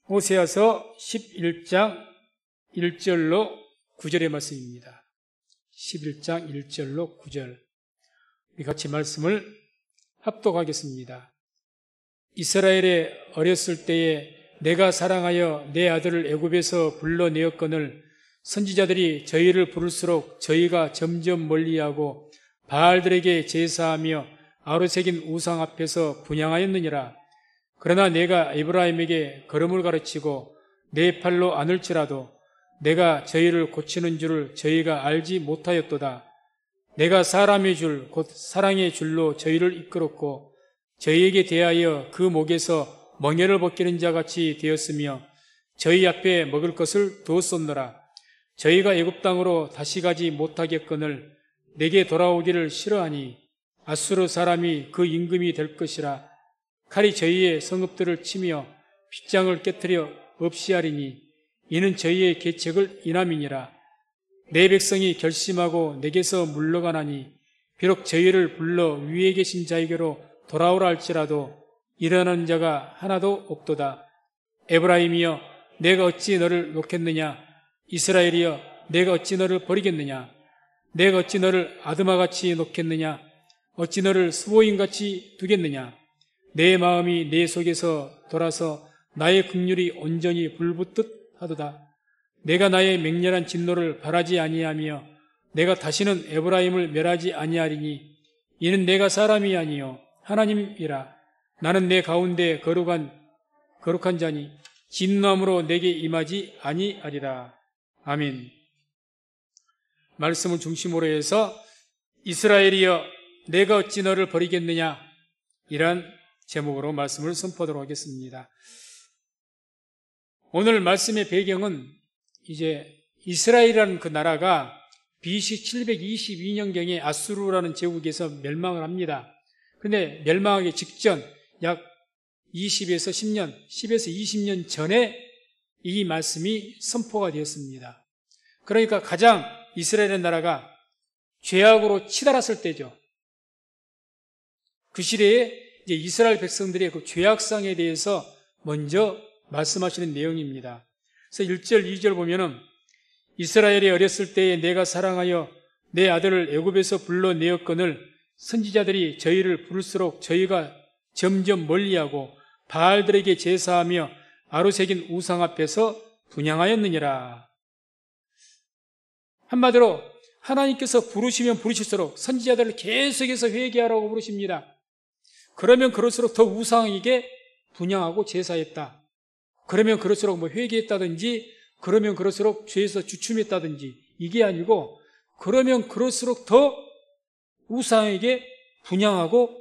호세아서 11장 1절로 9절의 말씀입니다. 11장 1절로 9절. 우리 같이 말씀을 합독하겠습니다. 이스라엘에 어렸을 때에 내가 사랑하여 내 아들을 애굽에서 불러내었거늘 선지자들이 저희를 부를수록 저희가 점점 멀리하고 바알들에게 제사하며 아로새긴 우상 앞에서 분향하였느니라. 그러나 내가 에브라임에게 걸음을 가르치고 내 팔로 안을지라도 내가 저희를 고치는 줄을 저희가 알지 못하였도다. 내가 사람의 줄 곧 사랑의 줄로 저희를 이끌었고 저희에게 대하여 그 목에서 멍에를 벗기는 자같이 되었으며 저희 앞에 먹을 것을 두었었노라. 저희가 애굽 땅으로 다시 가지 못하겠거늘 내게 돌아오기를 싫어하니 아수르 사람이 그 임금이 될 것이라. 칼이 저희의 성읍들을 치며 빗장을 깨뜨려 없이 하리니 이는 저희의 계책을 인함이니라. 내 백성이 결심하고 내게서 물러가나니 비록 저희를 불러 위에 계신 자에게로 돌아오라 할지라도 일어나는 자가 하나도 없도다. 에브라임이여 내가 어찌 너를 놓겠느냐. 이스라엘이여 내가 어찌 너를 버리겠느냐. 내가 어찌 너를 아드마같이 놓겠느냐. 어찌 너를 스보임같이 두겠느냐. 내 마음이 내 속에서 돌아서 나의 긍휼이 온전히 불붙듯 하도다. 내가 나의 맹렬한 진노를 바라지 아니하며 내가 다시는 에브라임을 멸하지 아니하리니 이는 내가 사람이 아니요 하나님이라. 나는 내 가운데 거룩한 자니 진노함으로 내게 임하지 아니하리라. 아멘. 말씀을 중심으로 해서 이스라엘이여 내가 어찌 너를 버리겠느냐, 이란 제목으로 말씀을 선포하도록 하겠습니다. 오늘 말씀의 배경은 이제 이스라엘이라는 그 나라가 BC 722년경에 아수르라는 제국에서 멸망을 합니다. 그런데 멸망하기 직전 약 10에서 20년 전에 이 말씀이 선포가 되었습니다. 그러니까 가장 이스라엘의 나라가 죄악으로 치달았을 때죠. 그 시대에 이제 이스라엘 백성들의 그 죄악상에 대해서 먼저 말씀하시는 내용입니다. 그래서 1절, 2절 보면은 이스라엘이 어렸을 때에 내가 사랑하여 내 아들을 애굽에서 불러내었거늘 선지자들이 저희를 부를수록 저희가 점점 멀리하고 바알들에게 제사하며 아로새긴 우상 앞에서 분향하였느니라. 한마디로 하나님께서 부르시면 부르실수록 선지자들을 계속해서 회개하라고 부르십니다. 그러면 그럴수록 더 우상에게 분향하고 제사했다. 그러면 그럴수록 회개했다든지, 그러면 그럴수록 죄에서 주춤했다든지, 이게 아니고 그러면 그럴수록 더 우상에게 분향하고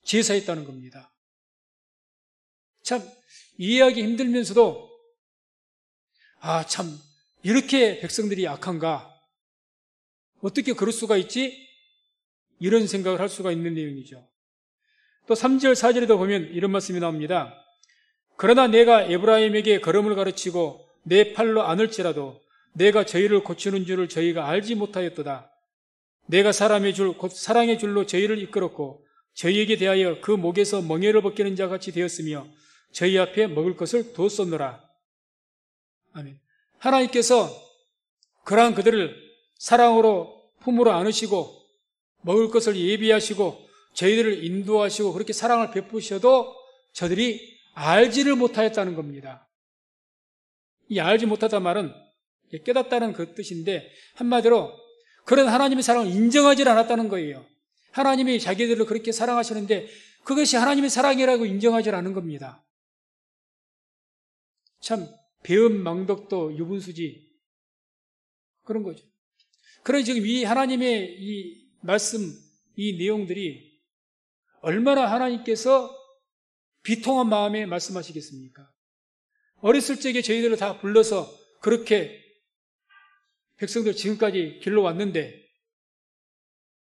제사했다는 겁니다. 참 이해하기 힘들면서도 참 이렇게 백성들이 약한가? 어떻게 그럴 수가 있지? 이런 생각을 할 수가 있는 내용이죠. 또 3절, 4절에도 보면 이런 말씀이 나옵니다. 그러나 내가 에브라임에게 걸음을 가르치고 내 팔로 안을지라도 내가 저희를 고치는 줄을 저희가 알지 못하였도다. 내가 사람의 줄, 곧 사랑의 줄로 저희를 이끌었고 저희에게 대하여 그 목에서 멍에를 벗기는 자같이 되었으며 저희 앞에 먹을 것을 두었었노라. 아멘. 하나님께서 그러한 그들을 사랑으로 품으로 안으시고 먹을 것을 예비하시고 저희들을 인도하시고 그렇게 사랑을 베푸셔도 저들이 알지를 못하였다는 겁니다. 이 알지 못하다 말은 깨닫다는 그 뜻인데 한마디로 그런 하나님의 사랑을 인정하지 않았다는 거예요. 하나님이 자기들을 그렇게 사랑하시는데 그것이 하나님의 사랑이라고 인정하지 않은 겁니다. 참 배은망덕도 유분수지 그런 거죠. 그래서 지금 이 하나님의 이 말씀, 이 내용들이 얼마나 하나님께서 비통한 마음에 말씀하시겠습니까? 어렸을 적에 저희들을 다 불러서 그렇게 백성들 지금까지 길러왔는데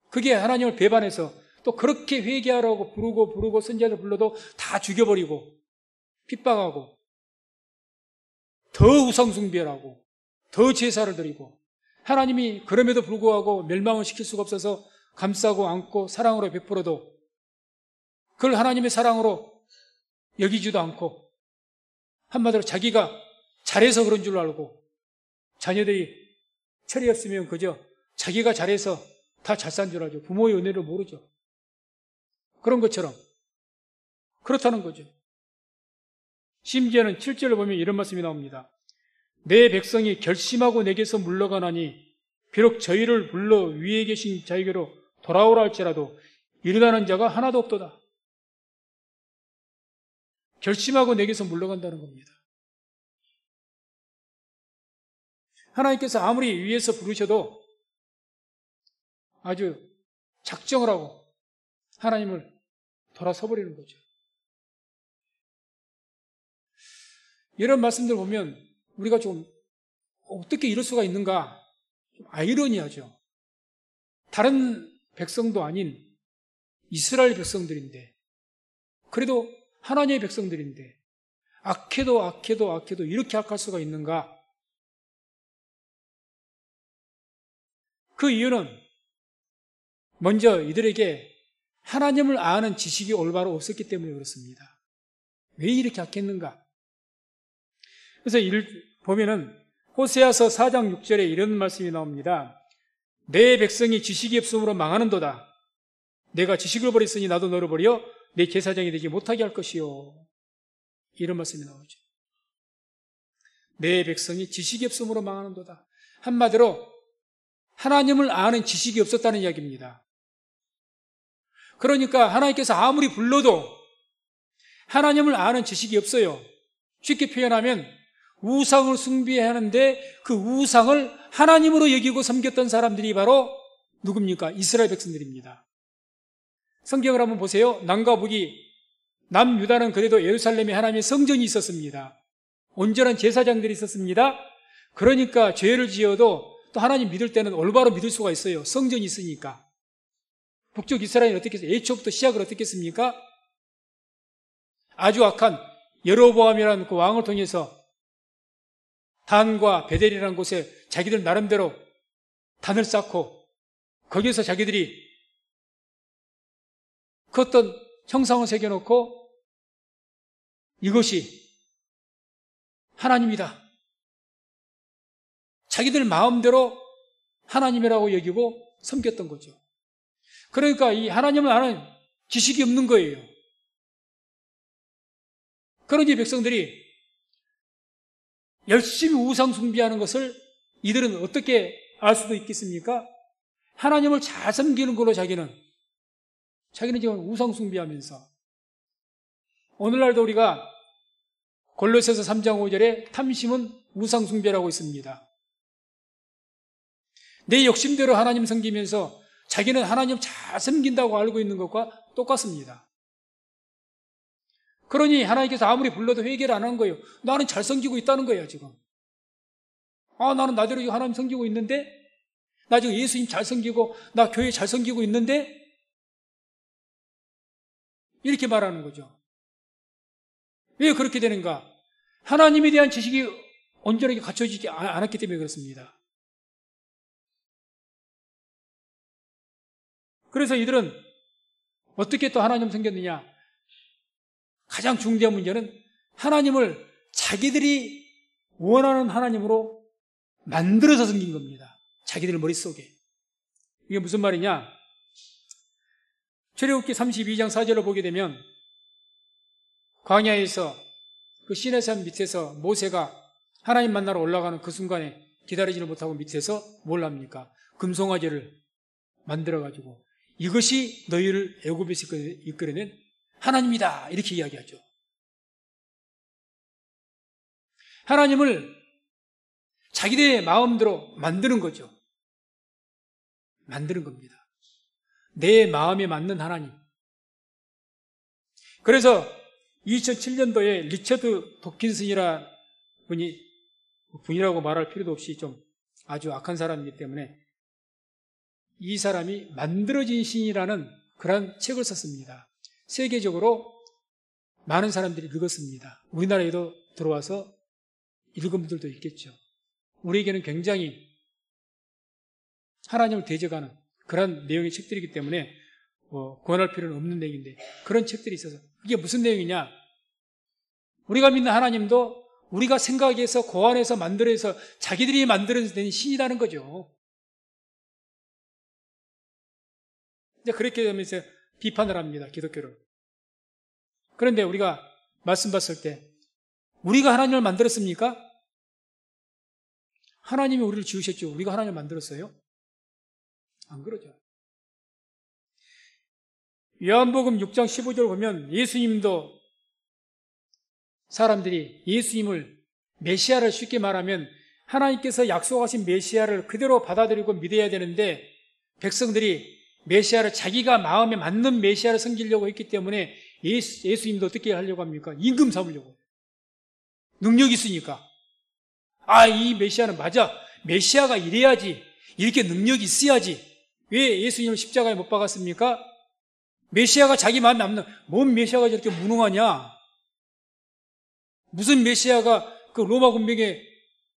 그게 하나님을 배반해서 또 그렇게 회개하라고 부르고 선지자들 불러도 다 죽여버리고 핍박하고 더 우상숭배하고 더 제사를 드리고 하나님이 그럼에도 불구하고 멸망을 시킬 수가 없어서 감싸고 안고 사랑으로 베풀어도 그걸 하나님의 사랑으로 여기지도 않고 한마디로 자기가 잘해서 그런 줄 알고 자녀들이 철이 없으면 그저 자기가 잘해서 다 잘 산 줄 알죠. 부모의 은혜를 모르죠. 그런 것처럼 그렇다는 거죠. 심지어는 7절을 보면 이런 말씀이 나옵니다. 내 백성이 결심하고 내게서 물러가나니 비록 저희를 불러 위에 계신 자에게로 돌아오라 할지라도 일어나는 자가 하나도 없도다. 결심하고 내게서 물러간다는 겁니다. 하나님께서 아무리 위에서 부르셔도 아주 작정을 하고 하나님을 돌아서 버리는 거죠. 이런 말씀들 보면 우리가 좀 어떻게 이럴 수가 있는가 좀 아이러니하죠. 다른 백성도 아닌 이스라엘 백성들인데 그래도 하나님의 백성들인데 악해도 이렇게 악할 수가 있는가? 그 이유는 먼저 이들에게 하나님을 아는 지식이 올바로 없었기 때문에 그렇습니다. 왜 이렇게 악했는가? 그래서 보면은 호세아서 4장 6절에 이런 말씀이 나옵니다. 내 백성이 지식이 없음으로 망하는도다. 내가 지식을 버렸으니 나도 너를 버려 내 제사장이 되지 못하게 할 것이요. 이런 말씀이 나오죠. 내 백성이 지식이 없음으로 망하는도다. 한마디로 하나님을 아는 지식이 없었다는 이야기입니다. 그러니까 하나님께서 아무리 불러도 하나님을 아는 지식이 없어요. 쉽게 표현하면 우상을 숭배하는데 그 우상을 하나님으로 여기고 섬겼던 사람들이 바로 누굽니까? 이스라엘 백성들입니다. 성경을 한번 보세요. 남과 북이 남유다는 그래도 예루살렘에 하나님의 성전이 있었습니다. 온전한 제사장들이 있었습니다. 그러니까 죄를 지어도 또 하나님 믿을 때는 올바로 믿을 수가 있어요. 성전이 있으니까. 북쪽 이스라엘은 어떻게 했어요? 애초부터 시작을 어떻게 했습니까? 아주 악한 여로보암이라는 그 왕을 통해서 단과 베델이라는 곳에 자기들 나름대로 단을 쌓고 거기에서 자기들이 그 어떤 형상을 새겨놓고 이것이 하나님이다. 자기들 마음대로 하나님이라고 여기고 섬겼던 거죠. 그러니까 이 하나님을 아는 지식이 없는 거예요. 그러니 백성들이 열심히 우상 숭배하는 것을 이들은 어떻게 알 수도 있겠습니까? 하나님을 잘 섬기는 걸로 자기는 지금 우상 숭배하면서 오늘날도 우리가 골로새서 3장 5절에 탐심은 우상 숭배라고 있습니다. 내 욕심대로 하나님 섬기면서 자기는 하나님 잘 섬긴다고 알고 있는 것과 똑같습니다. 그러니 하나님께서 아무리 불러도 회개를 안 하는 거예요. 나는 잘 섬기고 있다는 거예요, 지금. 나는 나대로 하나님 섬기고 있는데, 나 지금 예수님 잘 섬기고, 나 교회 잘 섬기고 있는데, 이렇게 말하는 거죠. 왜 그렇게 되는가? 하나님에 대한 지식이 온전하게 갖춰지지 않았기 때문에 그렇습니다. 그래서 이들은 어떻게 또 하나님 섬겼느냐? 가장 중대한 문제는 하나님을 자기들이 원하는 하나님으로 만들어서 섬긴 겁니다. 자기들 머릿속에. 이게 무슨 말이냐? 출애굽기 32장 4절을 보게 되면 광야에서 그 시내산 밑에서 모세가 하나님 만나러 올라가는 그 순간에 기다리지를 못하고 밑에서 뭘 합니까? 금송아지를 만들어가지고 이것이 너희를 애굽에서 이끌어낸 하나님이다 이렇게 이야기하죠. 하나님을 자기들의 마음대로 만드는 거죠. 만드는 겁니다. 내 마음에 맞는 하나님. 그래서 2007년도에 리처드 도킨슨이라는 분이라고 말할 필요도 없이 좀 아주 악한 사람이기 때문에 이 사람이 만들어진 신이라는 그런 책을 썼습니다. 세계적으로 많은 사람들이 읽었습니다. 우리나라에도 들어와서 읽은 분들도 있겠죠. 우리에게는 굉장히 하나님을 대적하는 그런 내용의 책들이기 때문에 권할 필요는 없는 내용인데 그런 책들이 있어서 그게 무슨 내용이냐? 우리가 믿는 하나님도 우리가 생각해서 고안해서 만들어서 자기들이 만들어낸 신이라는 거죠. 이제 그렇게 되면서 비판을 합니다. 기독교를. 그런데 우리가 말씀 봤을 때 우리가 하나님을 만들었습니까? 하나님이 우리를 지으셨죠. 우리가 하나님을 만들었어요? 안 그러죠. 요한복음 6장 15절 보면 예수님도 사람들이 예수님을 메시아를 쉽게 말하면 하나님께서 약속하신 메시아를 그대로 받아들이고 믿어야 되는데 백성들이 메시아를 자기가 마음에 맞는 메시아를 섬기려고 했기 때문에 예수님도 어떻게 하려고 합니까? 임금 삼으려고. 능력이 있으니까. 이 메시아는 맞아. 메시아가 이래야지. 이렇게 능력이 있어야지. 왜 예수님을 십자가에 못 박았습니까? 메시아가 자기 마음에 안 맞는, 뭔 메시아가 저렇게 무능하냐? 무슨 메시아가 그 로마 군병에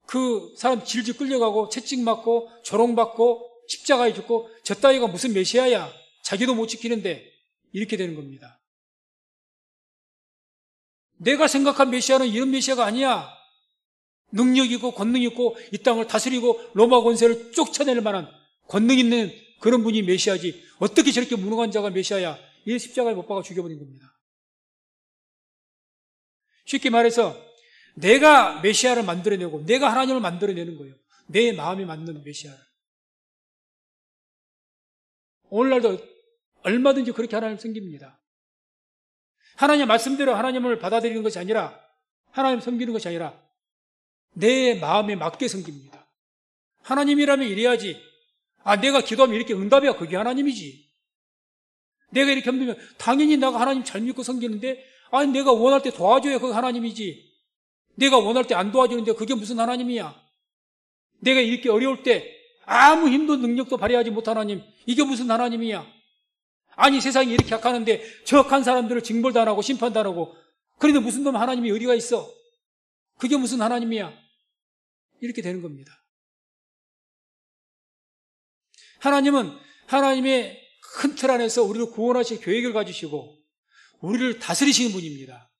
그 사람 질질 끌려가고 채찍 맞고 조롱받고 십자가에 죽고 저 따위가 무슨 메시아야? 자기도 못 지키는데 이렇게 되는 겁니다. 내가 생각한 메시아는 이런 메시아가 아니야. 능력 있고 권능 있고 이 땅을 다스리고 로마 권세를 쫓아낼 만한 권능 있는 그런 분이 메시아지. 어떻게 저렇게 무능한 자가 메시아야? 이 십자가에 못 박아 죽여버린 겁니다. 쉽게 말해서 내가 메시아를 만들어내고 내가 하나님을 만들어내는 거예요. 내 마음에 맞는 메시아를. 오늘날도 얼마든지 그렇게 하나님을 섬깁니다. 하나님 말씀대로 하나님을 받아들이는 것이 아니라 하나님 섬기는 것이 아니라 내 마음에 맞게 섬깁니다. 하나님이라면 이래야지. 내가 기도하면 이렇게 응답해야 그게 하나님이지. 내가 이렇게 힘들면 당연히 내가 하나님 잘 믿고 섬기는데 내가 원할 때 도와줘야 그게 하나님이지. 내가 원할 때 안 도와주는데 그게 무슨 하나님이야. 내가 이렇게 어려울 때 아무 힘도 능력도 발휘하지 못한 하나님, 이게 무슨 하나님이야. 세상이 이렇게 약하는데 저 악한 사람들을 징벌당하고 심판당하고 그런데 무슨 놈 하나님이 어디가 있어. 그게 무슨 하나님이야. 이렇게 되는 겁니다. 하나님은 하나님의 큰 틀 안에서 우리를 구원하실 계획을 가지시고 우리를 다스리시는 분입니다.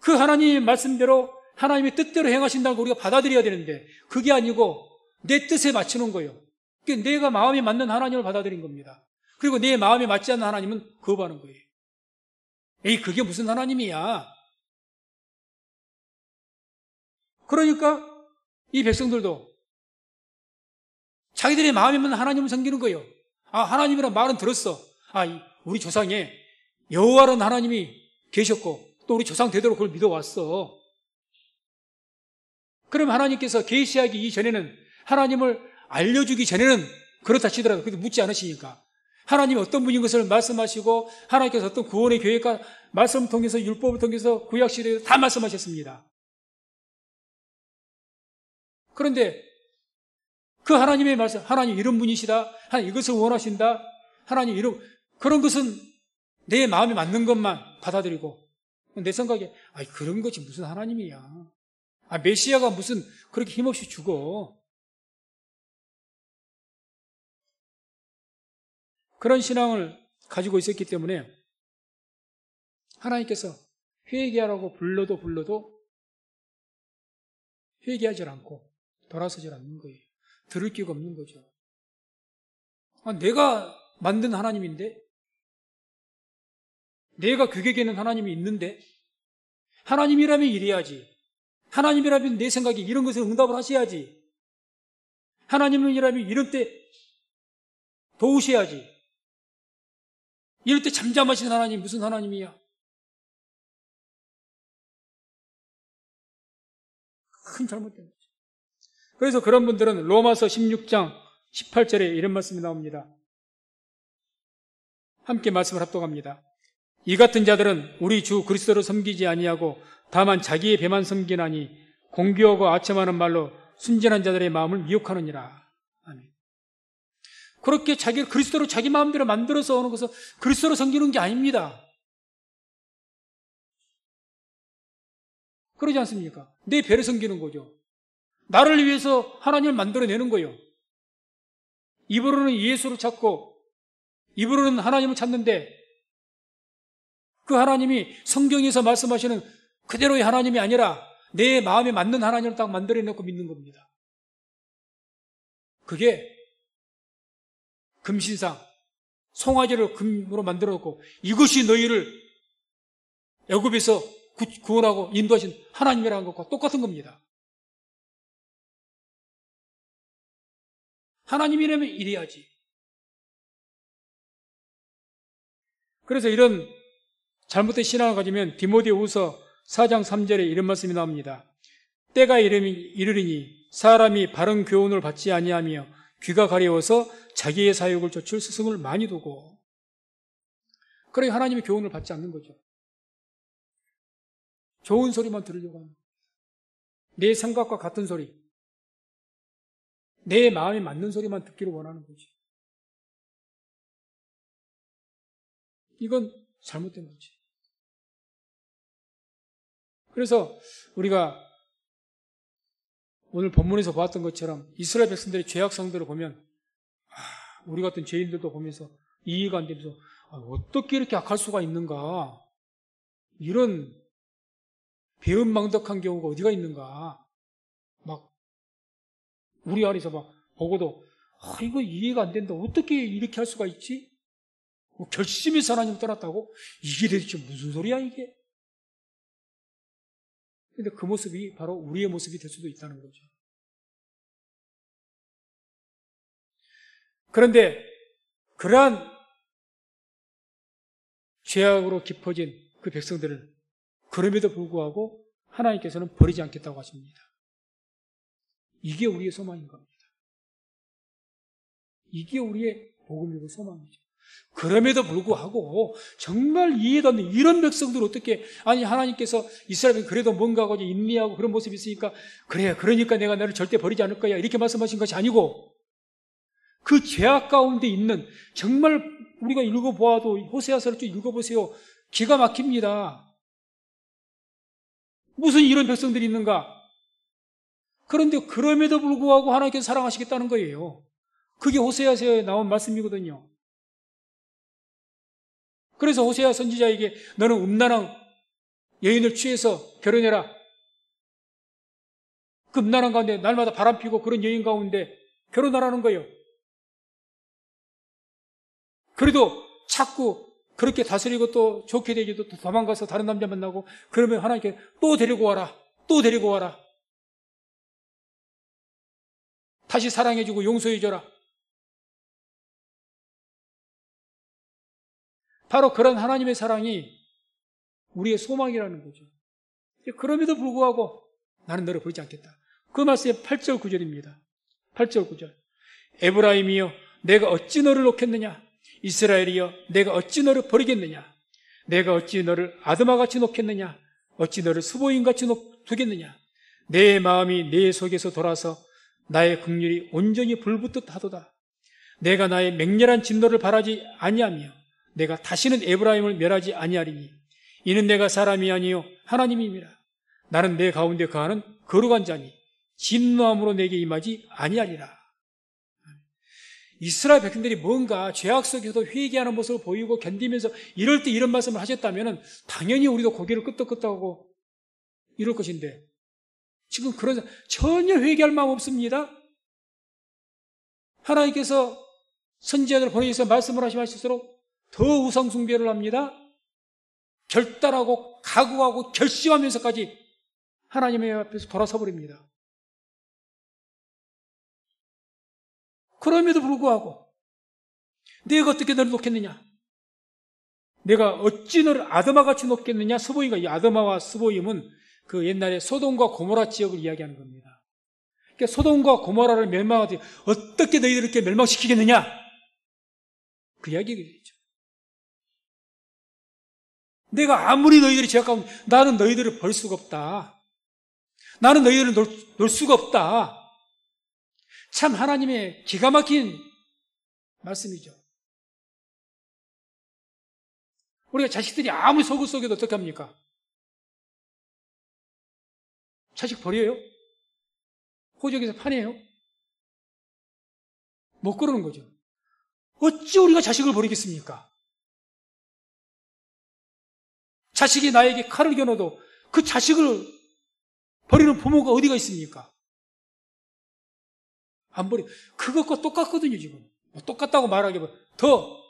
그 하나님의 말씀대로 하나님의 뜻대로 행하신다는 걸 우리가 받아들여야 되는데 그게 아니고 내 뜻에 맞추는 거예요. 그러니까 내가 마음에 맞는 하나님을 받아들인 겁니다. 그리고 내 마음에 맞지 않는 하나님은 거부하는 거예요. 그게 무슨 하나님이야. 그러니까 이 백성들도 자기들의 마음에 맞는 하나님을 섬기는 거예요. 하나님이란 말은 들었어. 우리 조상에 여호와라는 하나님이 계셨고 또 우리 조상 대대로 그걸 믿어왔어. 그럼 하나님께서 계시하기 이전에는 하나님을 알려주기 전에는 그렇다 치더라도 그래도 묻지 않으시니까 하나님이 어떤 분인 것을 말씀하시고 하나님께서 어떤 구원의 계획과 말씀을 통해서 율법을 통해서 구약시대에서 다 말씀하셨습니다. 그런데 그 하나님의 말씀, 하나님 이런 분이시다, 하나님 이것을 원하신다, 하나님 이런 그런 것은 내 마음에 맞는 것만 받아들이고 내 생각에 그런 것이 무슨 하나님이야. 메시아가 무슨 그렇게 힘없이 죽어. 그런 신앙을 가지고 있었기 때문에 하나님께서 회개하라고 불러도 회개하지 않고 돌아서지 않는 거예요. 들을 기가 없는 거죠. 내가 만든 하나님인데 내가 규격에는 하나님이 있는데 하나님이라면 이래야지. 하나님이라면 내 생각에 이런 것에 응답을 하셔야지. 하나님이라면 이럴 때 도우셔야지. 이럴 때 잠잠하신 하나님 무슨 하나님이야? 큰 잘못된 거죠. 그래서 그런 분들은 로마서 16장 18절에 이런 말씀이 나옵니다. 함께 말씀을 합독합니다. 이 같은 자들은 우리 주 그리스도를 섬기지 아니하고 다만 자기의 배만 섬기나니 공교하고 아첨하는 말로 순전한 자들의 마음을 미혹하느니라. 아멘. 그렇게 그리스도로 자기 마음대로 만들어서 오는 것은 그리스도로 섬기는 게 아닙니다. 그러지 않습니까? 내 배를 섬기는 거죠. 나를 위해서 하나님을 만들어내는 거예요. 입으로는 예수를 찾고 입으로는 하나님을 찾는데 그 하나님이 성경에서 말씀하시는 그대로의 하나님이 아니라 내 마음에 맞는 하나님을 딱 만들어내고 믿는 겁니다. 그게 금신상, 송아지를 금으로 만들어놓고 이것이 너희를 애굽에서 구원하고 인도하신 하나님이라는 것과 똑같은 겁니다. 하나님이라면 이래야지. 그래서 이런 잘못된 신앙을 가지면 디모데후서 4장 3절에 이런 말씀이 나옵니다. 때가 이르리니 사람이 바른 교훈을 받지 아니하며 귀가 가려워서 자기의 사욕을 좇을 스승을 많이 두고, 그래 하나님의 교훈을 받지 않는 거죠. 좋은 소리만 들으려고 하는, 내 생각과 같은 소리, 내 마음에 맞는 소리만 듣기를 원하는 거지. 이건 잘못된 거지. 그래서 우리가 오늘 본문에서 보았던 것처럼 이스라엘 백성들의 죄악성들을 보면 우리 같은 죄인들도 보면서 이해가 안 되면서 어떻게 이렇게 악할 수가 있는가, 이런 배은망덕한 경우가 어디가 있는가, 막 우리 안에서 막 보고도 이거 이해가 안 된다, 어떻게 이렇게 할 수가 있지? 결심해서 하나님을 떠났다고? 이게 도대체 무슨 소리야 이게? 근데 그 모습이 바로 우리의 모습이 될 수도 있다는 거죠. 그런데 그러한 죄악으로 깊어진 그 백성들을 그럼에도 불구하고 하나님께서는 버리지 않겠다고 하십니다. 이게 우리의 소망인 겁니다. 이게 우리의 복음이고 소망이죠. 그럼에도 불구하고 정말 이해도 안 되는 이런 백성들 어떻게, 아니 하나님께서 이스라엘이 그래도 뭔가 하고 인내하고 그런 모습이 있으니까 그래, 그러니까 내가 너를 절대 버리지 않을 거야 이렇게 말씀하신 것이 아니고, 그 죄악 가운데 있는, 정말 우리가 읽어보아도 호세아서를 좀 읽어보세요. 기가 막힙니다. 무슨 이런 백성들이 있는가? 그런데 그럼에도 불구하고 하나님께서 사랑하시겠다는 거예요. 그게 호세아서에 나온 말씀이거든요. 그래서 호세아 선지자에게 너는 음란한 여인을 취해서 결혼해라. 그 음란한 가운데 날마다 바람 피고 그런 여인 가운데 결혼하라는 거예요. 그래도 자꾸 그렇게 다스리고 또 좋게 되기도 또 도망가서 다른 남자 만나고, 그러면 하나님께 또 데리고 와라, 또 데리고 와라. 다시 사랑해주고 용서해줘라. 바로 그런 하나님의 사랑이 우리의 소망이라는 거죠. 그럼에도 불구하고 나는 너를 버리지 않겠다. 그 말씀이 8절 9절입니다. 8절 9절. 에브라임이여 내가 어찌 너를 놓겠느냐? 이스라엘이여 내가 어찌 너를 버리겠느냐? 내가 어찌 너를 아드마같이 놓겠느냐? 어찌 너를 스보임같이 두겠느냐? 내 마음이 내 속에서 돌아서 나의 긍휼이 온전히 불붙듯 하도다. 내가 나의 맹렬한 진노를 바라지 아니하며 내가 다시는 에브라임을 멸하지 아니하리니 이는 내가 사람이 아니요 하나님이니라. 나는 내 가운데 거하는 거룩한 자니 진노함으로 내게 임하지 아니하리라. 이스라엘 백성들이 뭔가 죄악 속에서도 회개하는 모습을 보이고 견디면서 이럴 때 이런 말씀을 하셨다면 당연히 우리도 고개를 끄덕끄덕하고 이럴 것인데, 지금 그런 전혀 회개할 마음 없습니다. 하나님께서 선지자들을 보내셔서 말씀을 하실수록 더 우상 숭배를 합니다. 결단하고 각오하고 결심하면서까지 하나님의 앞에서 돌아서 버립니다. 그럼에도 불구하고 내가 어떻게 너를 놓겠느냐? 내가 어찌 너를 아드마같이 놓겠느냐? 스보임과, 이 아드마와 스보임은 그 옛날에 소돔과 고모라 지역을 이야기하는 겁니다. 그러니까 소돔과 고모라를 멸망하듯이 어떻게 너희들을 이렇게 멸망시키겠느냐? 그 이야기겠죠. 내가 아무리 너희들이 죄악하면 나는 너희들을 벌 수가 없다. 나는 너희들을 놓을 수가 없다. 참 하나님의 기가 막힌 말씀이죠. 우리가 자식들이 아무리 속을 속여도 어떻게 합니까? 자식 버려요? 호적에서 파내요? 못 그러는 거죠. 어찌 우리가 자식을 버리겠습니까? 자식이 나에게 칼을 겨눠도 그 자식을 버리는 부모가 어디가 있습니까? 안 버려. 그것과 똑같거든요, 지금. 똑같다고 말하기보다 더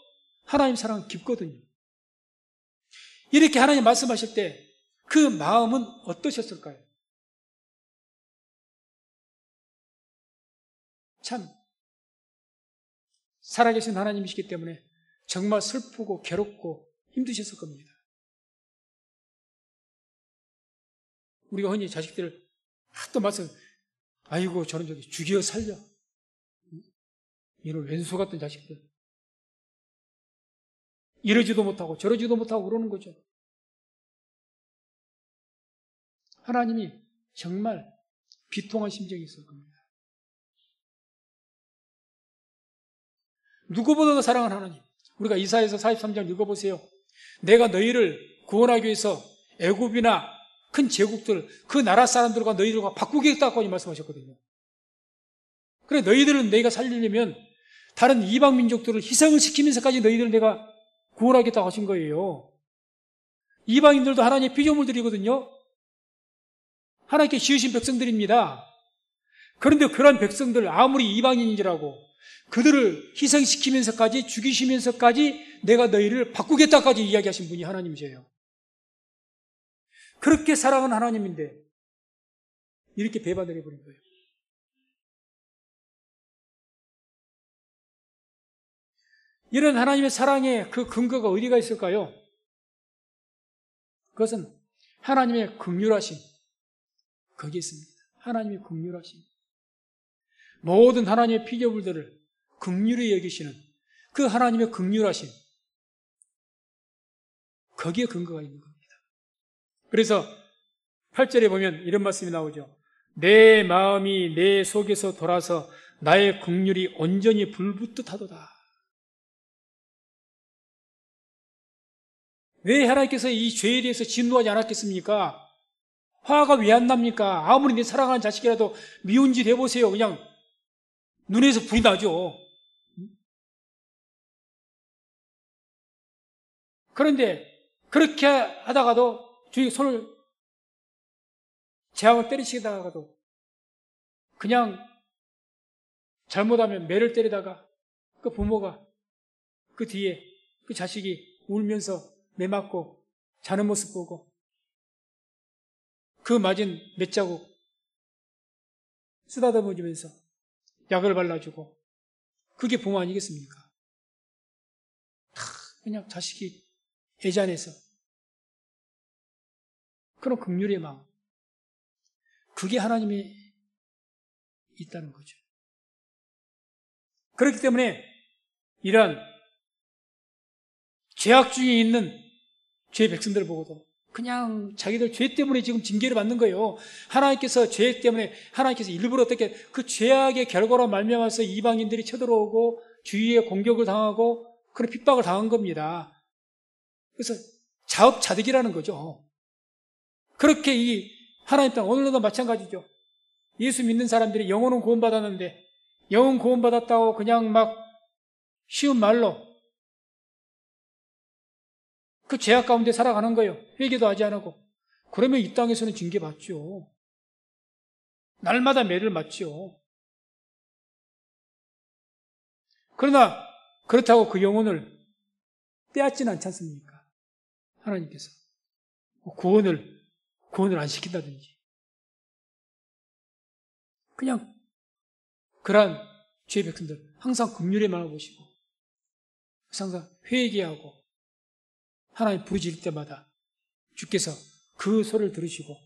하나님 사랑은 깊거든요. 이렇게 하나님 말씀하실 때 그 마음은 어떠셨을까요? 참 살아계신 하나님이시기 때문에 정말 슬프고 괴롭고 힘드셨을 겁니다. 우리가 흔히 자식들을 또 말씀, 아이고 저는 저기 죽여 살려, 이런 왼수 같은 자식들, 이러지도 못하고 저러지도 못하고 그러는 거죠. 하나님이 정말 비통한 심정이 있을 겁니다. 누구보다도 사랑하는 하나님. 우리가 이사야서 43장 읽어보세요. 내가 너희를 구원하기 위해서 애굽이나 큰 제국들, 그 나라 사람들과 너희들과 바꾸겠다고 말씀하셨거든요. 그래, 너희들을 내가 살리려면 다른 이방 민족들을 희생을 시키면서까지 너희들을 내가 구원하겠다고 하신 거예요. 이방인들도 하나님의 피조물들이거든요. 하나님께 지으신 백성들입니다. 그런데 그런 백성들, 아무리 이방인인지라고 그들을 희생시키면서까지, 죽이시면서까지 내가 너희를 바꾸겠다까지 이야기하신 분이 하나님이세요. 그렇게 사랑하는 하나님인데 이렇게 배반을 해버린 거예요. 이런 하나님의 사랑의 그 근거가 어디가 있을까요? 그것은 하나님의 긍휼하심, 거기에 있습니다. 하나님의 긍휼하심. 모든 하나님의 피조물들을 긍휼히 여기시는 그 하나님의 긍휼하심, 거기에 근거가 있는 겁니다. 그래서 8절에 보면 이런 말씀이 나오죠. 내 마음이 내 속에서 돌아서 나의 긍휼이 온전히 불붙듯하도다. 왜 하나님께서 이 죄에 대해서 진노하지 않았겠습니까? 화가 왜 안 납니까? 아무리 내 사랑하는 자식이라도 미운 짓 해보세요. 그냥 눈에서 불이 나죠. 그런데 그렇게 하다가도 주위 손을 재앙을 때리시다가도 그냥 잘못하면 매를 때리다가 그 부모가 그 뒤에 그 자식이 울면서 매 맞고 자는 모습 보고 그 맞은 몇 자국 쓰다듬어주면서 약을 발라주고 그게 부모 아니겠습니까? 다 그냥 자식이 애잔해서 그런 긍휼의 마음, 그게 하나님이 있다는 거죠. 그렇기 때문에 이러한 죄악 중에 있는 죄의 백성들을 보고도 그냥 자기들 죄 때문에 지금 징계를 받는 거예요. 하나님께서 죄 때문에 하나님께서 일부러 어떻게 그 죄악의 결과로 말미암아서 이방인들이 쳐들어오고 주위에 공격을 당하고 그런 핍박을 당한 겁니다. 그래서 자업자득이라는 거죠. 그렇게 이 하나님 땅 오늘도 마찬가지죠. 예수 믿는 사람들이 영혼은 구원받았는데 영혼 구원받았다고 그냥 막 쉬운 말로 그 죄악 가운데 살아가는 거예요. 회개도 하지 않고. 그러면 이 땅에서는 징계받죠. 날마다 매를 맞죠. 그러나 그렇다고 그 영혼을 빼앗지는 않지 않습니까? 하나님께서 구원을 안 시킨다든지 그냥 그러한 죄의 백성들 항상 긍휼의 마음을 보시고 항상 회개하고 하나님 부르짖을 때마다 주께서 그 소리를 들으시고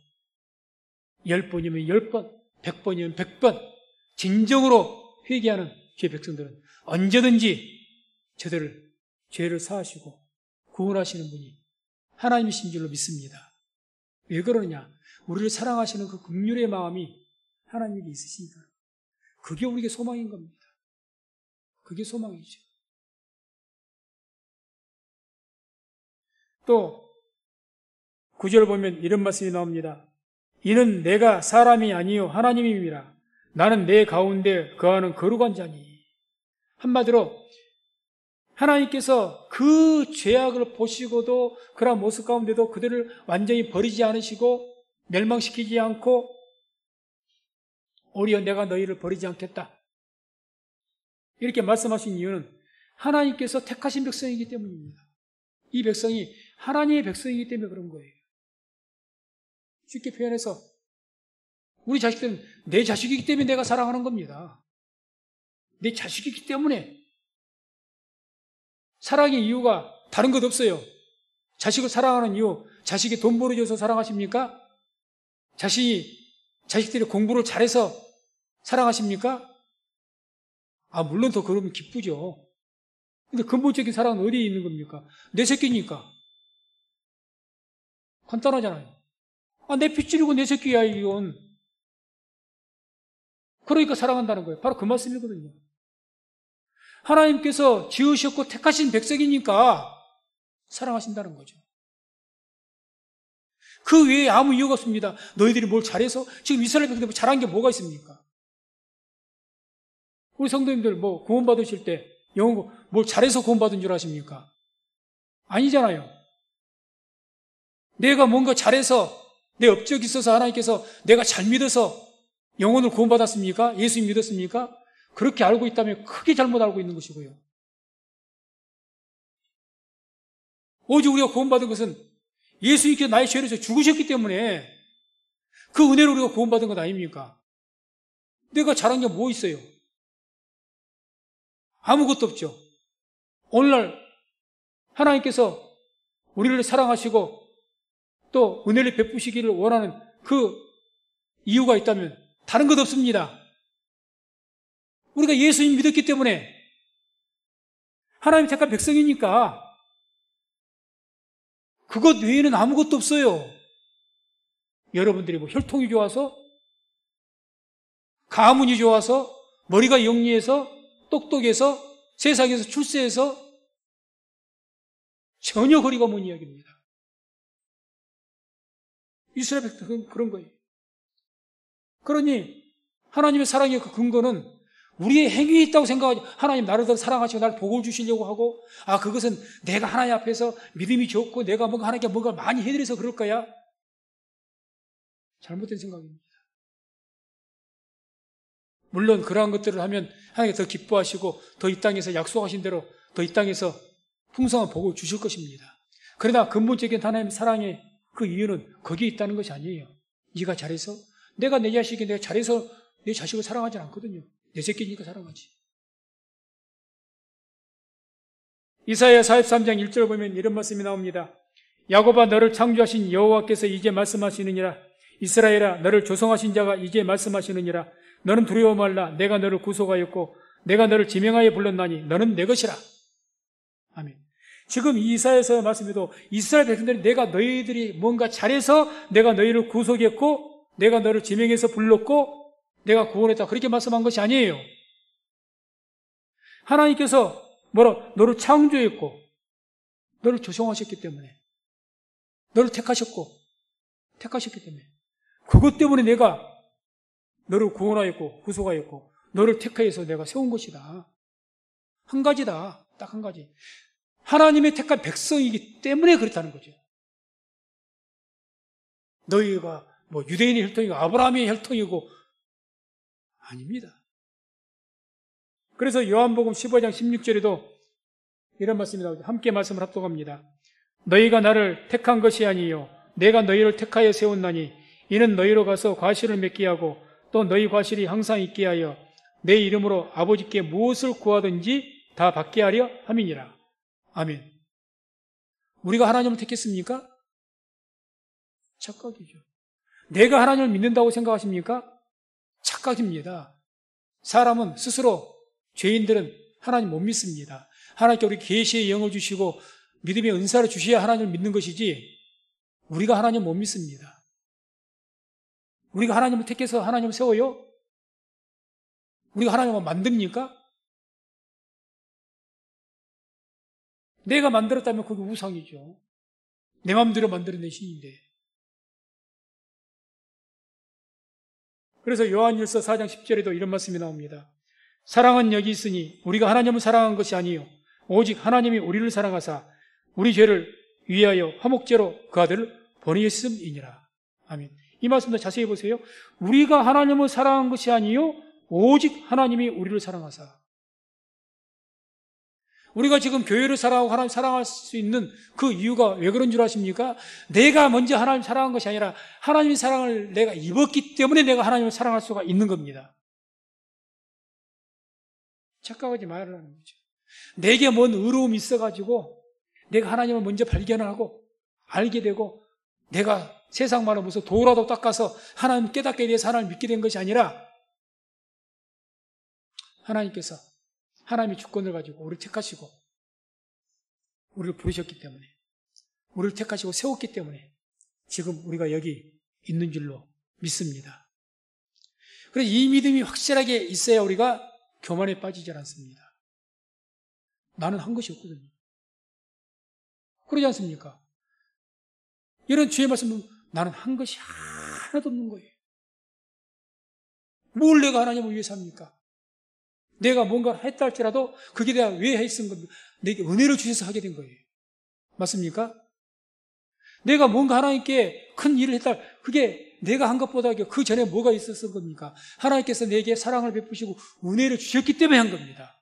10번이면 10번, 100번이면 100번 진정으로 회개하는 죄의 백성들은 언제든지 저들을 죄를 사하시고 구원하시는 분이 하나님이신 줄로 믿습니다. 왜 그러느냐? 우리를 사랑하시는 그 긍휼의 마음이 하나님에게 있으시니까. 그게 우리에게 소망인 겁니다. 그게 소망이죠. 또 9절 보면 이런 말씀이 나옵니다. 이는 내가 사람이 아니요 하나님임이라. 나는 내 가운데 거하는 거룩한 자니. 한마디로 하나님께서 그 죄악을 보시고도 그러한 모습 가운데도 그들을 완전히 버리지 않으시고 멸망시키지 않고 오히려 내가 너희를 버리지 않겠다. 이렇게 말씀하신 이유는 하나님께서 택하신 백성이기 때문입니다. 이 백성이 하나님의 백성이기 때문에 그런 거예요. 쉽게 표현해서 우리 자식들은 내 자식이기 때문에 내가 사랑하는 겁니다. 내 자식이기 때문에. 사랑의 이유가 다른 것 없어요. 자식을 사랑하는 이유, 자식이 돈 벌어줘서 사랑하십니까? 자식들이 공부를 잘해서 사랑하십니까? 물론 더 그러면 기쁘죠. 근데 근본적인 사랑은 어디에 있는 겁니까? 내 새끼니까. 간단하잖아요. 내 핏줄이고 내 새끼야, 이건. 그러니까 사랑한다는 거예요. 바로 그 말씀이거든요. 하나님께서 지으셨고 택하신 백성이니까 사랑하신다는 거죠. 그 외에 아무 이유가 없습니다. 너희들이 뭘 잘해서 지금 이스라엘 백성들 잘한 게 뭐가 있습니까? 우리 성도님들 구원 받으실 때 영어 뭘 잘해서 구원 받은 줄 아십니까? 아니잖아요. 내가 뭔가 잘해서 내 업적이 있어서 하나님께서 내가 잘 믿어서 영혼을 구원 받았습니까? 예수님 믿었습니까? 그렇게 알고 있다면 크게 잘못 알고 있는 것이고요. 오직 우리가 구원받은 것은 예수님께서 나의 죄를 져서 죽으셨기 때문에 그 은혜로 우리가 구원받은 것 아닙니까? 내가 잘한 게 뭐 있어요? 아무것도 없죠. 오늘날 하나님께서 우리를 사랑하시고 또 은혜를 베푸시기를 원하는 그 이유가 있다면 다른 것 없습니다. 우리가 예수님 믿었기 때문에 하나님 택한 백성이니까 그것 외에는 아무것도 없어요. 여러분들이 혈통이 좋아서, 가문이 좋아서, 머리가 영리해서, 똑똑해서, 세상에서 출세해서 전혀 거리가 먼 이야기입니다. 이스라엘 백성은 그런 거예요. 그러니 하나님의 사랑의 그 근거는 우리의 행위에 있다고 생각하지, 하나님 나를 더 사랑하시고 나를 복을 주시려고 하고, 그것은 내가 하나님 앞에서 믿음이 좋고 내가 하나님께 뭔가 많이 해드려서 그럴 거야. 잘못된 생각입니다. 물론 그러한 것들을 하면 하나님께서 더 기뻐하시고 더 이 땅에서 약속하신 대로 더 이 땅에서 풍성한 복을 주실 것입니다. 그러나 근본적인 하나님의 사랑의 그 이유는 거기에 있다는 것이 아니에요. 네가 잘해서, 내가 내 자식이 내가 잘해서 내 자식을 사랑하지 않거든요. 내 새끼니까 사랑하지. 이사야 43장 1절 보면 이런 말씀이 나옵니다. 야곱아 너를 창조하신 여호와께서 이제 말씀하시느니라. 이스라엘아 너를 조성하신 자가 이제 말씀하시느니라. 너는 두려워 말라. 내가 너를 구속하였고 내가 너를 지명하여 불렀나니 너는 내 것이라. 아멘. 지금 이 이사야서 말씀에도 이스라엘 백성들이 내가 너희들이 뭔가 잘해서 내가 너희를 구속했고 내가 너를 지명해서 불렀고 내가 구원했다. 그렇게 말씀한 것이 아니에요. 하나님께서 너를 창조했고 너를 조성하셨기 때문에 너를 택하셨기 때문에 그것 때문에 내가 너를 구원하였고 구속하였고 너를 택하여서 내가 세운 것이다. 한 가지다. 딱 한 가지. 하나님의 택한 백성이기 때문에 그렇다는 거죠. 너희가 유대인의 혈통이고 아브라함의 혈통이고 아닙니다. 그래서 요한복음 15장 16절에도 이런 말씀이 나오죠. 함께 말씀을 합독합니다. 너희가 나를 택한 것이 아니요 내가 너희를 택하여 세웠나니 이는 너희로 가서 과실을 맺게 하고 또 너희 과실이 항상 있게 하여 내 이름으로 아버지께 무엇을 구하든지 다 받게 하려 함이니라. 아멘. 우리가 하나님을 택했습니까? 착각이죠. 내가 하나님을 믿는다고 생각하십니까? 착각입니다. 사람은 스스로, 죄인들은 하나님 못 믿습니다. 하나님께 우리 계시의 영을 주시고 믿음의 은사를 주셔야 하나님을 믿는 것이지 우리가 하나님 못 믿습니다. 우리가 하나님을 택해서 하나님을 세워요? 우리가 하나님을 만듭니까? 내가 만들었다면 그게 우상이죠. 내 마음대로 만들어낸 신인데. 그래서 요한일서 4장 10절에도 이런 말씀이 나옵니다. 사랑은 여기 있으니 우리가 하나님을 사랑한 것이 아니요 오직 하나님이 우리를 사랑하사 우리 죄를 위하여 화목제로 그 아들을 보내셨음이니라. 아멘. 이 말씀도 자세히 보세요. 우리가 하나님을 사랑한 것이 아니요 오직 하나님이 우리를 사랑하사. 우리가 지금 교회를 사랑하고 하나님 사랑할 수 있는 그 이유가 왜 그런 줄 아십니까? 내가 먼저 하나님 사랑한 것이 아니라 하나님의 사랑을 내가 입었기 때문에 내가 하나님을 사랑할 수가 있는 겁니다. 착각하지 말라는 거죠. 내게 뭔 의로움이 있어가지고 내가 하나님을 먼저 발견하고 알게 되고 내가 세상 말로 무슨 도라도 닦아서 하나님 깨닫게 돼서 하나님을 믿게 된 것이 아니라 하나님께서 하나님의 주권을 가지고 우리를 택하시고 우리를 부르셨기 때문에 우리를 택하시고 세웠기 때문에 지금 우리가 여기 있는 줄로 믿습니다. 그래서 이 믿음이 확실하게 있어야 우리가 교만에 빠지지 않습니다. 나는 한 것이 없거든요. 그러지 않습니까? 이런 주의 말씀은 나는 한 것이 하나도 없는 거예요. 뭘 내가 하나님을 위해서 합니까? 내가 뭔가를 했다 할지라도 그게 내가 왜 했은 겁니까? 내게 은혜를 주셔서 하게 된 거예요. 맞습니까? 내가 뭔가 하나님께 큰 일을 했다, 그게 내가 한 것보다 그 전에 뭐가 있었던 겁니까? 하나님께서 내게 사랑을 베푸시고 은혜를 주셨기 때문에 한 겁니다.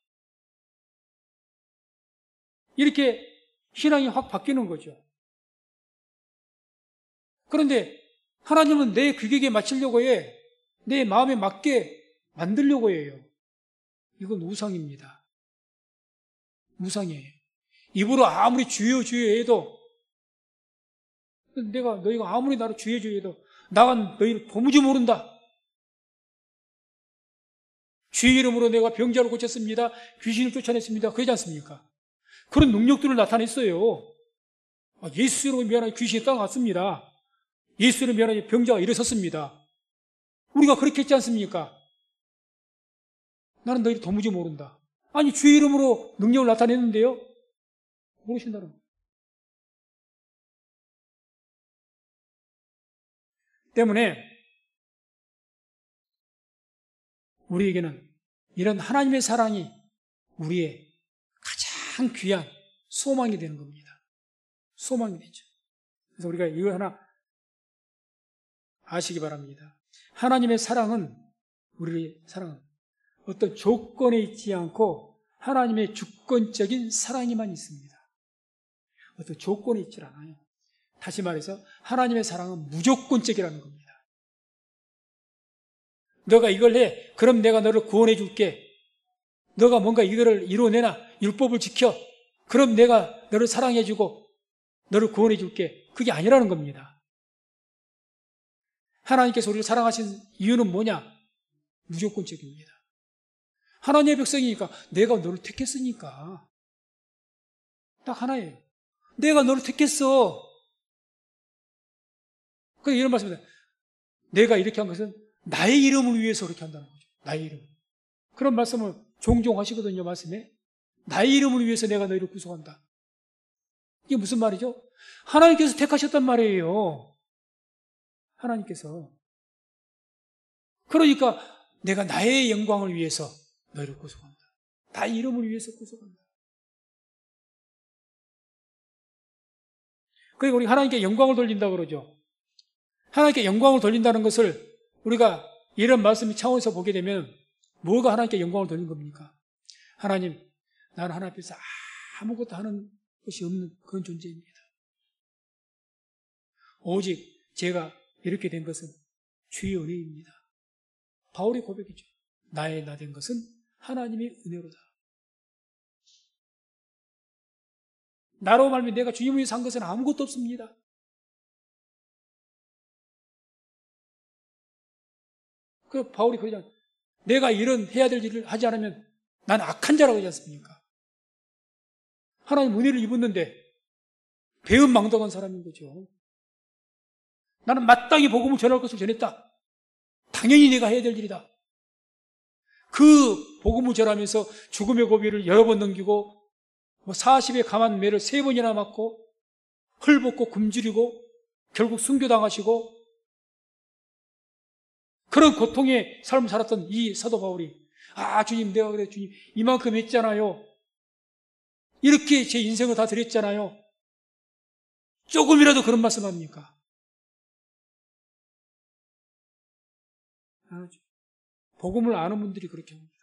이렇게 신앙이 확 바뀌는 거죠. 그런데 하나님은 내 규격에 맞추려고 해. 내 마음에 맞게 만들려고 해요. 이건 우상입니다. 우상이에요. 입으로 아무리 주여 주여 해도 너희가 아무리 나를 주여 주여 해도 나가 너희를 도무지 모른다. 주의 이름으로 내가 병자를 고쳤습니다. 귀신을 쫓아냈습니다. 그러지 않습니까? 그런 능력들을 나타냈어요. 예수 이름으로 미안하게 귀신이 떠나갔습니다. 예수 이름으로 미안하게 병자가 일어섰습니다. 우리가 그렇게 했지 않습니까? 나는 너희를 도무지 모른다. 아니 주의 이름으로 능력을 나타냈는데요. 모르신다는 거예요. 때문에 우리에게는 이런 하나님의 사랑이 우리의 가장 귀한 소망이 되는 겁니다. 소망이 되죠. 그래서 우리가 이거 하나 아시기 바랍니다. 하나님의 사랑은, 우리의 사랑은 어떤 조건에 있지 않고 하나님의 주권적인 사랑이만 있습니다. 어떤 조건이 있질 않아요. 다시 말해서 하나님의 사랑은 무조건적이라는 겁니다. 너가 이걸 해, 그럼 내가 너를 구원해 줄게. 너가 뭔가 이거를 이루어내나, 율법을 지켜, 그럼 내가 너를 사랑해 주고 너를 구원해 줄게. 그게 아니라는 겁니다. 하나님께서 우리를 사랑하신 이유는 뭐냐? 무조건적입니다. 하나님의 백성이니까, 내가 너를 택했으니까. 딱 하나예요. 내가 너를 택했어. 그래서 이런 말씀입니다. 내가 이렇게 한 것은 나의 이름을 위해서 그렇게 한다는 거죠. 나의 이름. 그런 말씀을 종종 하시거든요, 말씀에. 나의 이름을 위해서 내가 너희를 구속한다. 이게 무슨 말이죠? 하나님께서 택하셨단 말이에요. 하나님께서. 그러니까 내가 나의 영광을 위해서 너희를 구속한다. 나의 이름을 위해서 구속한다. 그리고 우리 하나님께 영광을 돌린다고 그러죠. 하나님께 영광을 돌린다는 것을 우리가 이런 말씀의 차원에서 보게 되면 뭐가 하나님께 영광을 돌린 겁니까? 하나님, 나는 하나님 앞에서 아무것도 하는 것이 없는 그런 존재입니다. 오직 제가 이렇게 된 것은 주의 은혜입니다. 바울의 고백이죠. 나의 나 된 것은 하나님의 은혜로다. 나로 말미 내가 주님을 위해서 한 것은 아무것도 없습니다. 그 바울이 그러잖아요. 내가 이런 해야 될 일을 하지 않으면 난 악한 자라고 하지 않습니까? 하나님 은혜를 입었는데 배은망덕한 사람인 거죠. 나는 마땅히 복음을 전할 것을 전했다. 당연히 내가 해야 될 일이다. 그 복음을 전하면서 죽음의 고비를 여러 번 넘기고 40의 감한 매를 3번이나 맞고 헐벗고 굶주리고 결국 순교당하시고 그런 고통의 삶을 살았던 이 사도 바울이 주님 내가 그래 주님 이만큼 했잖아요. 이렇게 제 인생을 다 드렸잖아요. 조금이라도 그런 말씀 합니까? 안 하죠. 복음을 아는 분들이 그렇게 합니다.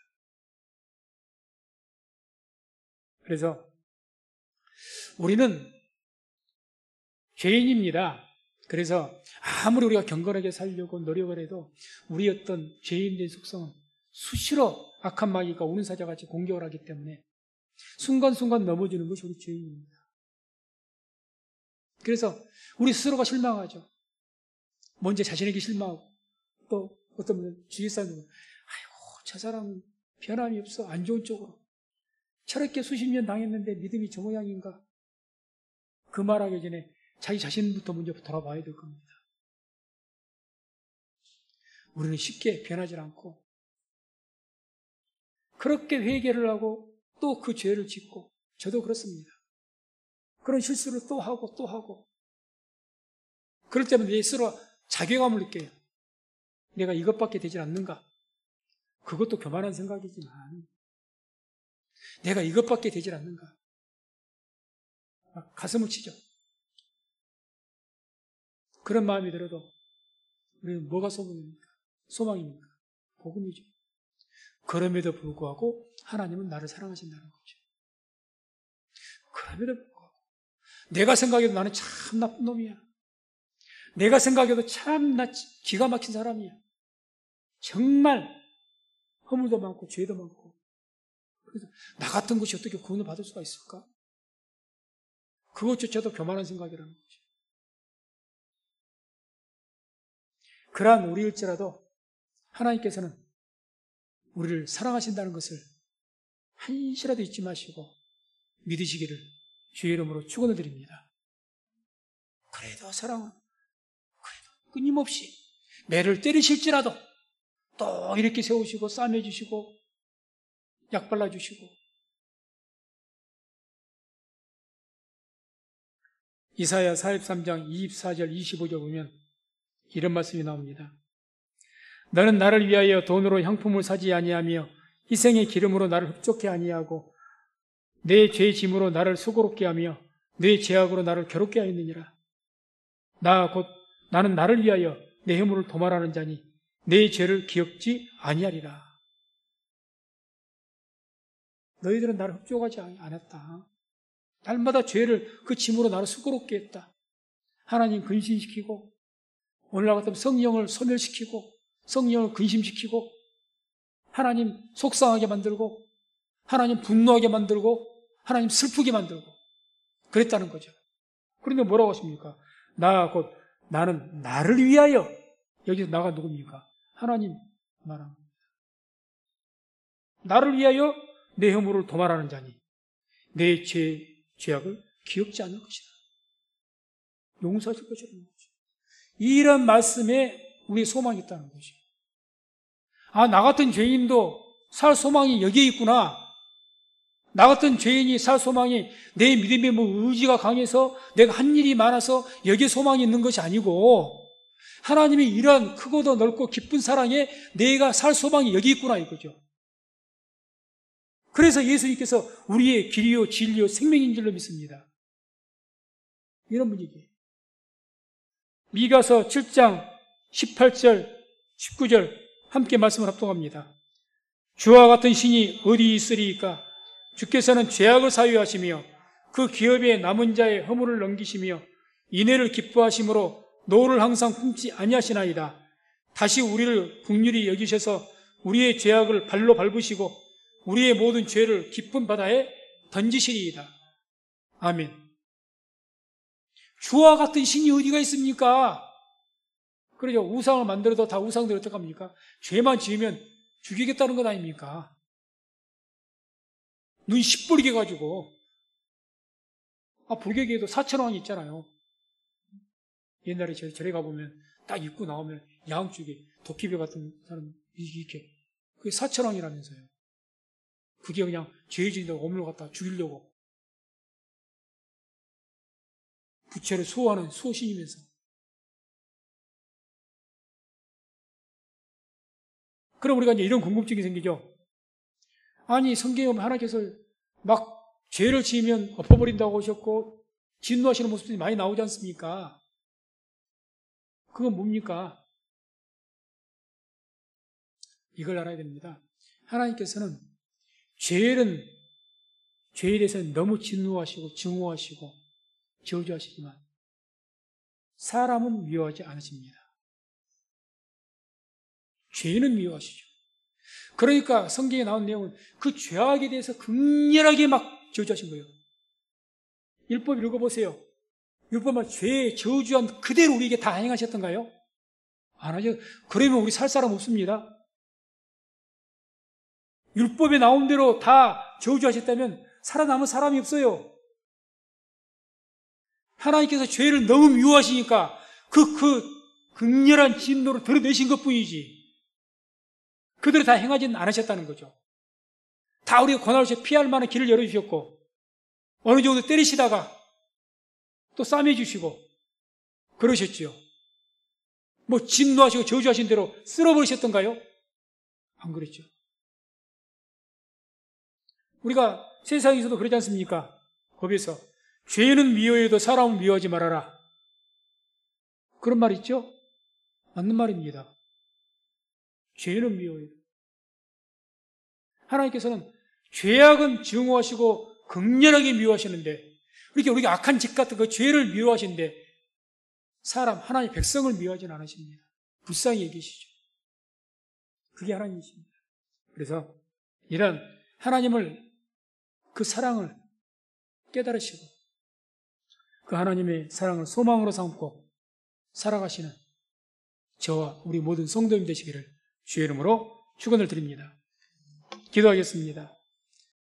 그래서 우리는 죄인입니다. 그래서 아무리 우리가 경건하게 살려고 노력을 해도 우리 어떤 죄인된 속성은 수시로 악한 마귀가 우는 사자같이 공격을 하기 때문에 순간순간 넘어지는 것이 우리 죄인입니다. 그래서 우리 스스로가 실망하죠. 먼저 자신에게 실망하고 또 어떤 분은 주위 사람들은 아이고 저 사람은 변함이 없어 안 좋은 쪽으로 저렇게 수십 년 당했는데 믿음이 저 모양인가 그 말하기 전에 자기 자신부터 먼저 돌아봐야 될 겁니다. 우리는 쉽게 변하지 않고 그렇게 회개를 하고 또 그 죄를 짓고 저도 그렇습니다. 그런 실수를 또 하고 또 하고 그럴 때면 내 스스로 자괴감을 느껴요. 내가 이것밖에 되지 않는가? 그것도 교만한 생각이지만 내가 이것밖에 되지 않는가? 가슴을 치죠. 그런 마음이 들어도 우리는 뭐가 소망입니까? 소망입니까? 복음이죠. 그럼에도 불구하고 하나님은 나를 사랑하신다는 거죠. 그럼에도 불구하고 내가 생각해도 나는 참 나쁜 놈이야. 내가 생각해도 참 나 기가 막힌 사람이야. 정말 허물도 많고 죄도 많고 그래서 나 같은 것이 어떻게 구원을 받을 수가 있을까? 그것조차도 교만한 생각이라는 거죠. 그러한 우리일지라도 하나님께서는 우리를 사랑하신다는 것을 한시라도 잊지 마시고 믿으시기를 주의 이름으로 축원을 드립니다. 그래도 사랑은 그래도 끊임없이 매를 때리실지라도 또 이렇게 세우시고 싸매주시고 약 발라주시고 이사야 43장 24절 25절 보면 이런 말씀이 나옵니다. 너는 나를 위하여 돈으로 향품을 사지 아니하며 희생의 기름으로 나를 흡족해 아니하고 내 죄 짐으로 나를 수고롭게 하며 내 죄악으로 나를 괴롭게 하였느니라. 나는 나를 위하여 내 허물을 도말하는 자니 내 죄를 기억지 아니하리라. 너희들은 나를 흡족하지 않았다. 날마다 죄를 그 짐으로 나를 수고롭게 했다. 하나님 근심시키고 오늘날 같으면 성령을 소멸시키고 성령을 근심시키고 하나님 속상하게 만들고 하나님 분노하게 만들고 하나님 슬프게 만들고 그랬다는 거죠. 그런데 뭐라고 하십니까? 나는 나를 위하여 여기서 나가 누굽니까? 하나님 말합니다. 나를 위하여 내 허물을 도말하는 자니 내 죄악을 기억지 않을 것이다. 용서하실 것이라는 거죠. 이런 말씀에 우리의 소망이 있다는 거죠. 나 같은 죄인도 살 소망이 여기에 있구나. 나 같은 죄인이 살 소망이 내 믿음의 의지가 강해서 내가 한 일이 많아서 여기에 소망이 있는 것이 아니고 하나님이 이러한 크고도 넓고 깊은 사랑에 내가 살 소망이 여기 있구나 이거죠. 그래서 예수님께서 우리의 길이요 진리요 생명인 줄로 믿습니다. 이런 분위기예요. 미가서 7장 18절 19절 함께 말씀을 합독합니다. 주와 같은 신이 어디 있으리이까? 주께서는 죄악을 사유하시며 그 기업에 남은 자의 허물을 넘기시며 인애를 기뻐하심으로 노를 항상 품지 아니하시나이다. 다시 우리를 긍휼히 여기셔서 우리의 죄악을 발로 밟으시고 우리의 모든 죄를 깊은 바다에 던지시리이다. 아멘. 주와 같은 신이 어디가 있습니까? 그러죠. 우상을 만들어도 다 우상들이 어떡합니까? 죄만 지으면 죽이겠다는 것 아닙니까? 눈 시뻘게 가지고 불교계에도 사천왕이 있잖아요. 옛날에 절에 가보면 딱 입고 나오면 양쪽에 도끼배 같은 사람 이렇게 그게 사천왕이라면서요. 그게 그냥 죄 지은다고 어물을 갖다 죽이려고 부채를 수호하는 수호신이면서 그럼 우리가 이제 이런 궁금증이 생기죠. 아니 성경에 보면 하나님께서 막 죄를 지으면 엎어버린다고 하셨고 진노하시는 모습들이 많이 나오지 않습니까? 그건 뭡니까? 이걸 알아야 됩니다. 하나님께서는 죄에 대해서는 너무 진노하시고 증오하시고 저주하시지만 사람은 미워하지 않으십니다. 죄는 미워하시죠. 그러니까 성경에 나온 내용은 그 죄악에 대해서 극렬하게 막 저주하신 거예요. 율법 읽어보세요. 율법만 죄에 저주한 그대로 우리에게 다 행하셨던가요? 안 하죠. 그러면 우리 살 사람 없습니다. 율법에 나온 대로 다 저주하셨다면 살아남은 사람이 없어요. 하나님께서 죄를 너무 미워하시니까 그 극렬한 진노를 드러내신 것 뿐이지 그대로 다 행하지는 않으셨다는 거죠. 다 우리가 고난을 피할 만한 길을 열어주셨고 어느 정도 때리시다가 또 싸매주시고 그러셨지요. 뭐 진노하시고 저주하신 대로 쓸어버리셨던가요? 안 그랬죠. 우리가 세상에서도 그러지 않습니까? 거기서 죄는 미워해도 사람은 미워하지 말아라. 그런 말 있죠? 맞는 말입니다. 죄는 미워해도. 하나님께서는 죄악은 증오하시고 극렬하게 미워하시는데 이렇게 우리가 악한 짓 같은 그 죄를 미워하시는데 사람, 하나님 백성을 미워하지는 않으십니다. 불쌍히 여기시죠. 그게 하나님이십니다. 그래서 이런 하나님을 그 사랑을 깨달으시고 그 하나님의 사랑을 소망으로 삼고 살아가시는 저와 우리 모든 성도님 되시기를 주의 이름으로 축원을 드립니다. 기도하겠습니다.